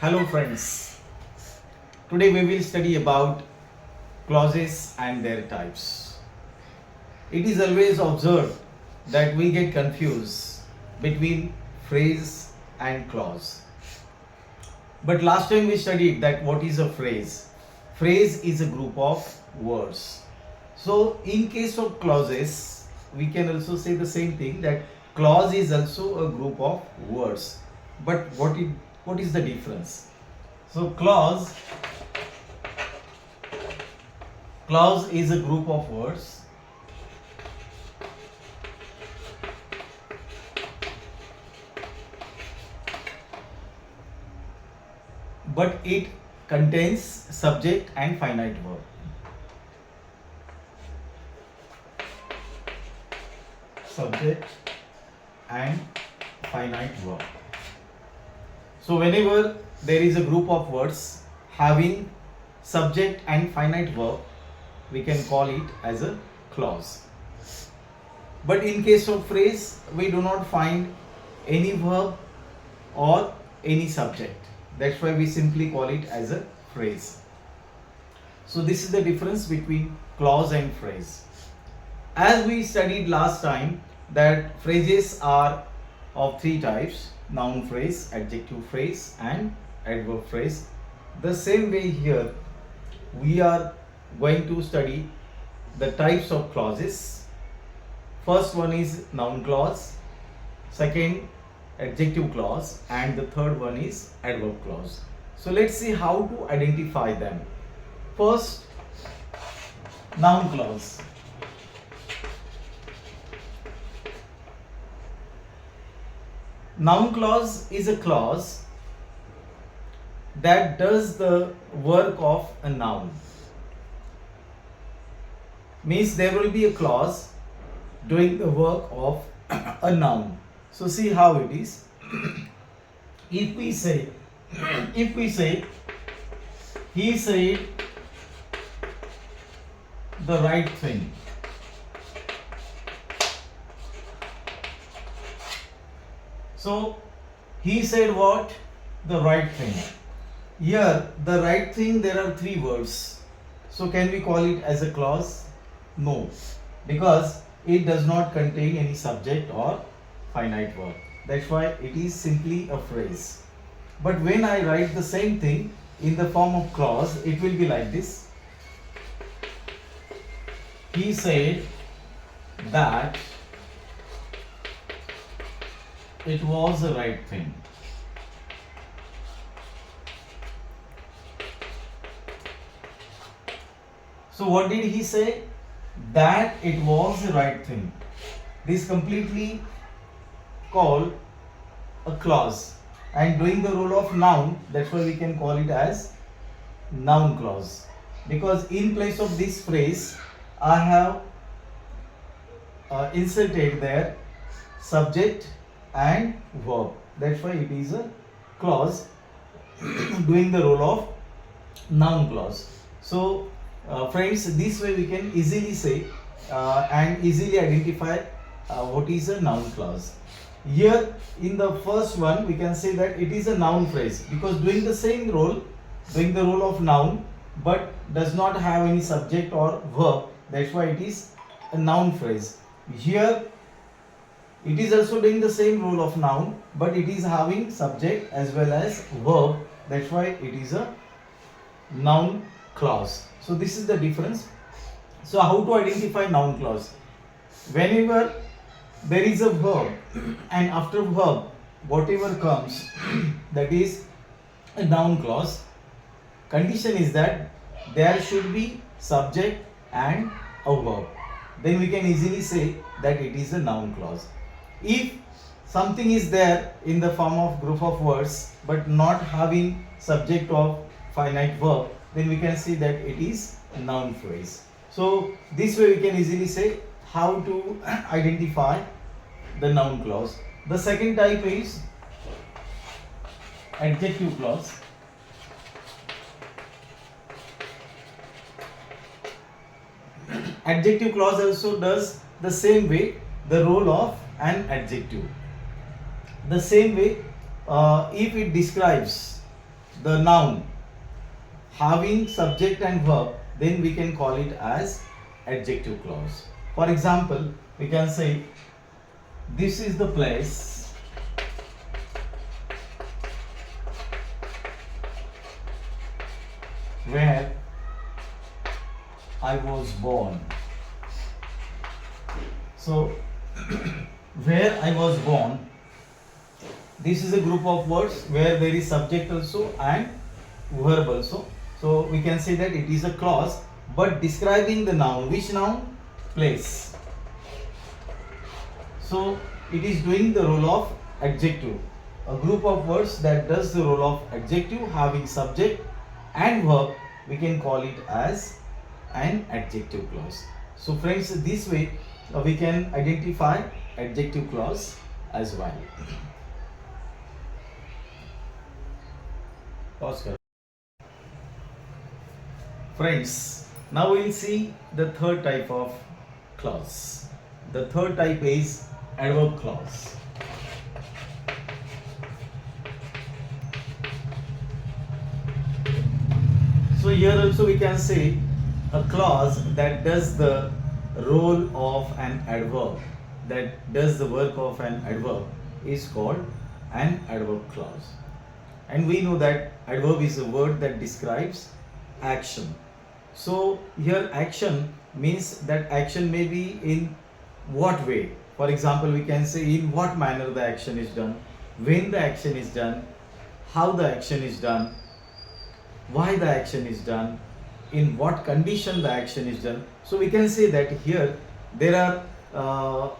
Hello friends, today we will study about clauses and their types. It is always observed that we get confused between phrase and clause. But last time we studied that what is a phrase? Phrase is a group of words. So in case of clauses, we can also say the same thing, that clause is also a group of words. But what is the difference? So clause is a group of words but it contains subject and finite verb. Subject and finite verb. So whenever there is a group of words having subject and finite verb, we can call it as a clause. But in case of phrase, we do not find any verb or any subject. That's why we simply call it as a phrase. So this is the difference between clause and phrase. As we studied last time, that phrases are of three types: noun phrase, adjective phrase and adverb phrase. The same way here we are going to study the types of clauses. First one is noun clause, second adjective clause, and the third one is adverb clause. So let's see how to identify them. First, noun clause. Noun clause is a clause that does the work of a noun. Means there will be a clause doing the work of a noun. So see how it is. If we say he said the right thing. So he said what? The right thing. Here the right thing, there are three words. So can we call it as a clause? No, because it does not contain any subject or finite verb. That's why it is simply a phrase. But when I write the same thing in the form of clause, it will be like this. He said that it was the right thing. So what did he say? That it was the right thing. This completely called a clause and doing the role of noun. That's why we can call it as noun clause, because in place of this phrase I have inserted there subject and verb. That's why it is a clause doing the role of noun clause. So friends, this way we can easily say and easily identify what is a noun clause. Here in the first one we can say that it is a noun phrase because doing the same role, doing the role of noun but does not have any subject or verb. That's why it is a noun phrase. Here it is also doing the same role of noun but it is having subject as well as verb. That's why it is a noun clause. So this is the difference. So how to identify noun clause? Whenever there is a verb and after verb whatever comes, that is a noun clause. Condition is that there should be subject and a verb. Then we can easily say that it is a noun clause. If something is there in the form of group of words but not having subject or finite verb, then we can see that it is a noun phrase. So this way we can easily say how to identify the noun clause. The second type is adjective clause. Adjective clause also does the same way the role of an adjective. The same way, if it describes the noun having subject and verb, then we can call it as adjective clause. For example, we can say this is the place where I was born. So where I was born, this is a group of words where there is subject also and verb also. So we can say that it is a clause, but describing the noun. Which noun? Place. So it is doing the role of adjective. A group of words that does the role of adjective having subject and verb, we can call it as an adjective clause. So friends, this way we can identify adjective clause as well. Oscar. Friends, now we will see the third type of clause. The third type is adverb clause. So here also we can say a clause that does the role of an adverb, that does the work of an adverb, is called an adverb clause. And we know that adverb is a word that describes action. So here action means that action may be in what way. For example, we can say in what manner the action is done, when the action is done, how the action is done, why the action is done, in what condition the action is done. So we can say that here there are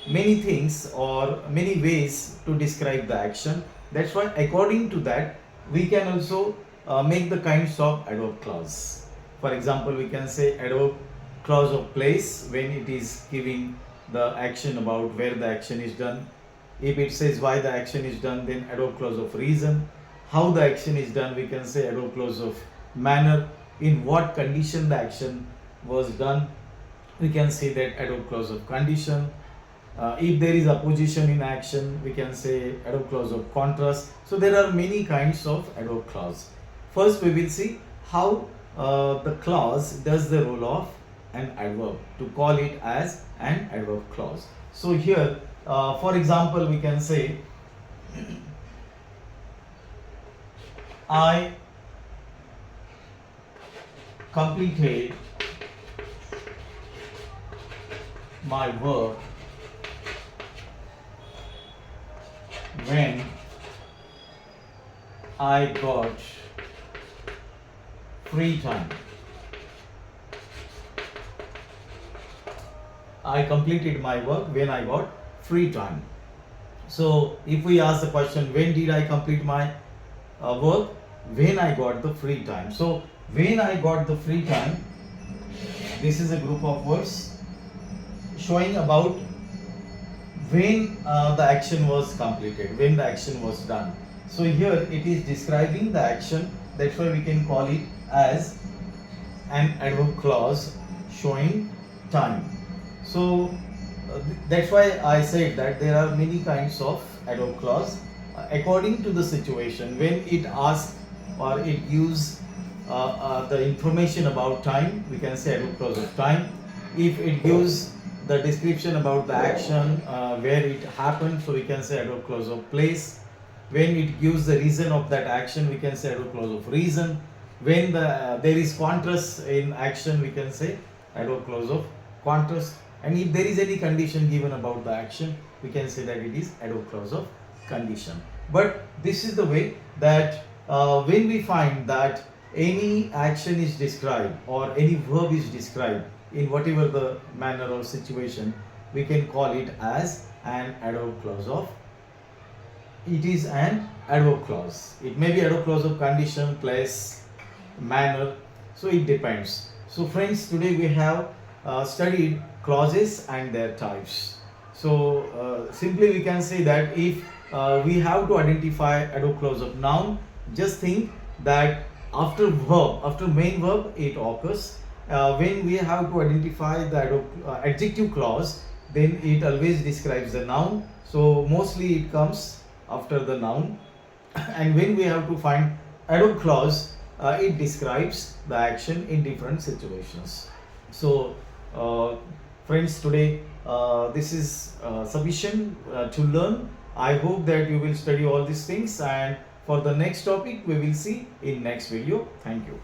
many things or many ways to describe the action. That's why according to that we can also make the kinds of adverb clause. For example, we can say adverb clause of place when it is giving the action about where the action is done. If it says why the action is done, then adverb clause of reason. How the action is done, we can say adverb clause of manner. In what condition the action was done, we can say that adverb clause of condition. If there is opposition in action, we can say adverb clause of contrast. So there are many kinds of adverb clause. First we will see how the clause does the role of an adverb to call it as an adverb clause. So here for example we can say I completed my work when I got free time. I completed my work when I got free time. So if we ask the question, when did I complete my work? When I got the free time. So when I got the free time, this is a group of words showing about when the action was completed, when the action was done. So here it is describing the action, that's why we can call it as an adverb clause showing time. So that's why I said that there are many kinds of adverb clause according to the situation. When it asks or it gives the information about time, we can say adverb clause of time. If it gives the description about the action where it happened, so we can say adverb clause of place. When it gives the reason of that action, we can say adverb clause of reason. When there is contrast in action, we can say adverb clause of contrast. And if there is any condition given about the action, we can say that it is adverb clause of condition. But this is the way that when we find that any action is described or any verb is described in whatever the manner or situation, we can call it as an adverb clause of. It is an adverb clause. It may be adverb clause of condition, place, manner. So it depends. So friends, today we have studied clauses and their types. So simply we can say that if we have to identify adverb clause of noun, just think that after verb, after main verb, it occurs. When we have to identify the adjective clause, then it always describes the noun. So mostly it comes after the noun. And when we have to find adverb clause, it describes the action in different situations. So, friends, today this is sufficient to learn. I hope that you will study all these things, and for the next topic we will see in next video. Thank you.